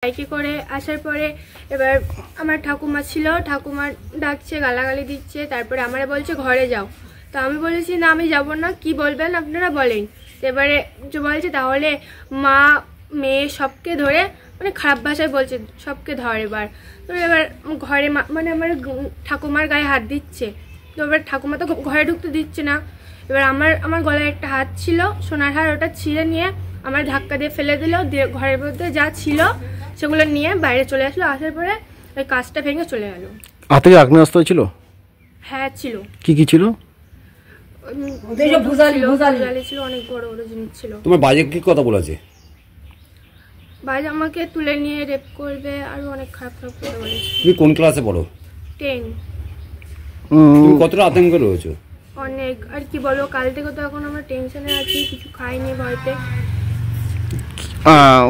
বাইকে করে আসার পরে এবার আমার ঠাকুমা ছিল, ঠাকুমা ডাকছে, গালাগালি দিচ্ছে, তারপরে আমারে বলছে ঘরে যাও। তো আমি বলেছি না আমি যাব না, কি বলবেন আপনারা বলেন। এবারে যে বলছে তাহলে মা মেয়ে সবকে ধরে মানে খারাপ ভাষায় বলছে সবকে ধর। এবার তো এবার ঘরে মানে আমার ঠাকুমার গায়ে হাত দিচ্ছে। তো এবার ঠাকুমা তো ঘরে ঢুকতে দিচ্ছে না। এবার আমার গলায় একটা হাত ছিল সোনার হার, ওটা ছিঁড়ে নিয়ে আমার ধাক্কা দিয়ে ফেলে দিল, দিয়ে ঘরের মধ্যে যা ছিল সেগুলো নিয়ে বাইরে চলে আসলো। আসার পরে ওই কাজটা ভেঙে চলে গেল। হাতে আগ্নেয়াস্ত্র ছিল? হ্যাঁ ছিল। কি কি ছিল? ছিল, অনেক বড় বড় জিনিস ছিল। তোমার বাইরে কি কথা বলেছে? বাইরে আমাকে তুলে নিয়ে রেপ করবে আর অনেক খারাপ খারাপ কথা বলেছে। তুমি কোন ক্লাসে পড়ো? 10। তুমি কতটা আতঙ্কে রয়েছো? অনেক। আর কি বলো, কাল থেকে তো এখন আমরা টেনশনে আছি, কিছু খাইনি ভয়তে।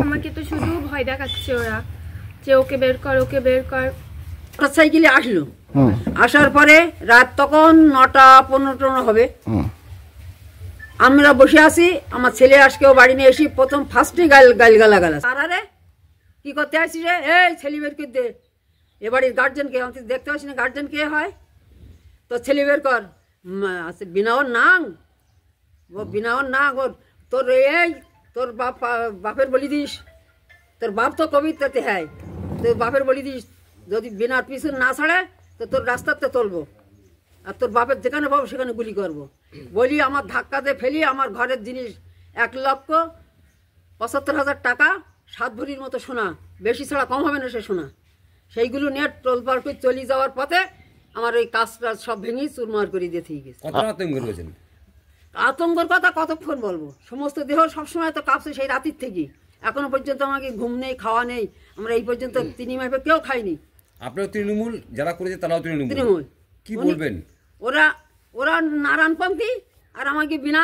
আমাকে তো শুধু ভয় দেখাচ্ছে ওরা, যে ওকে বের কর, ওকে বের কর। মোটরসাইকেলে আসলো, আসার পরে রাত তখন 9:15 হবে। আমরা বসে আছি, আমার ছেলে আজকেও বাড়ি নিয়ে এসে প্রথম ফার্স্টে গালাগালাজ। আরে কি করতে আসছিস রে? এই ছেলে বের করে দে। এবাড়ির গার্জেনকে আমি দেখতে পাচ্ছি না, গার্জেন কে হয়? তো ছেলে বের কর। বিনাওর নাং, ও বিনাওর নাং। ওর তোর এই তোর বাপের বলি দিস, তোর বাপ তো কবিতাতে হ্যাঁ, তোর বাপের বলি দিস, যদি বিনার পিছন না ছাড়ে তো তোর রাস্তাতে তুলবো, আর তোর বাপের যেখানে পাবো সেখানে গুলি করবো। বলি আমার ধাক্কাতে ফেলি আমার ঘরের জিনিস 1,75,000 টাকা, 7 ভরির মতো সোনা, বেশি ছাড়া কম হবে না সে সোনা, সেইগুলো নিয়ে টোলপার করে চলে যাওয়ার পথে আমার ওই কাজটা সব ভেঙে চুরমার করে দিয়ে থেকে গেছে। আতঙ্কের কথা কতক্ষণ বলবো, সমস্ত দেহ সবসময় তো কাঁপছে সেই রাতের থেকে। এখনো পর্যন্ত আমাকে ঘুম নেই, খাওয়া নেই। আমরা এই পর্যন্ত 3 মাসে কেউ খাইনি। আপনার তৃণমূল যারা করেছে তারাও তৃণমূল, কি বলবেন? ওরা নারায়ণপন্থী আর আমাকে বিনা